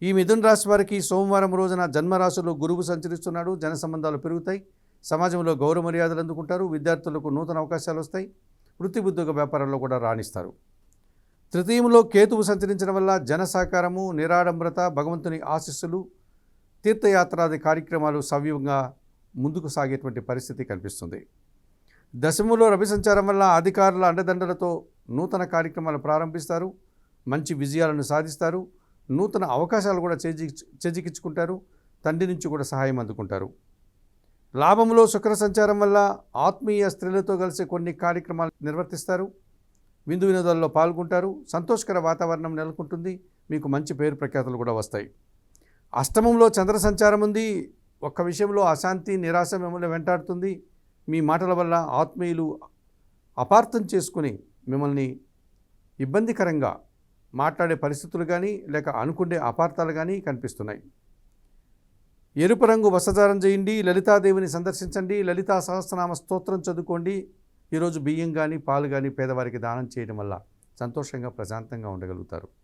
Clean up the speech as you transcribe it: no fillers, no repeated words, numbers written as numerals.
ఈ మిథున రాశి వారికి సోమవారం రోజున జన్మరాశిలో గురువు సంచరిస్తున్నాడు. జన సంబంధాలు పెరుగుతాయి. సమాజంలో గౌరవ మర్యాదలు అందుకుంటారు. విద్యార్థులకు నూతన అవకాశాలు వస్తాయి. వృత్తి ఉద్యోగ వ్యాపారాల్లో కూడా రాణిస్తారు. తృతీయంలో కేతువు సంచరించడం వల్ల జన సహకారము, నిరాడంబరత, భగవంతుని ఆశీస్సులు, తీర్థయాత్రాది కార్యక్రమాలు సవ్యంగా ముందుకు సాగేటువంటి పరిస్థితి కనిపిస్తుంది. దశమంలో రవి సంచారం వల్ల అధికారుల అండదండలతో నూతన కార్యక్రమాలు ప్రారంభిస్తారు. మంచి విజయాలను సాధిస్తారు. నూతన అవకాశాలు కూడా చేజిక్కించుకుంటారు. తండ్రి నుంచి కూడా సహాయం అందుకుంటారు. లాభంలో శుక్ర సంచారం వల్ల ఆత్మీయ స్త్రీలతో కలిసి కొన్ని కార్యక్రమాలు నిర్వర్తిస్తారు. విందు వినోదాల్లో పాల్గొంటారు. సంతోషకర వాతావరణం నెలకొంటుంది. మీకు మంచి పేరు ప్రఖ్యాతులు కూడా వస్తాయి. అష్టమంలో చంద్ర సంచారం ఉంది. ఒక్క విషయంలో అశాంతి, నిరాశ మిమ్మల్ని వెంటాడుతుంది. మీ మాటల వల్ల ఆత్మీయులు అపార్థం చేసుకుని మిమ్మల్ని ఇబ్బందికరంగా మాట్లాడే పరిస్థితులు కానీ లేక అనుకునే అపార్థాలు కానీ కనిపిస్తున్నాయి. ఎరుపు రంగు వస్త్రధారణ చేయండి. లలితాదేవిని సందర్శించండి. లలితా సహస్రనామ స్తోత్రం చదువుకోండి. ఈరోజు బియ్యం కానీ పాలు కానీ పేదవారికి దానం చేయడం వల్ల సంతోషంగా ప్రశాంతంగా ఉండగలుగుతారు.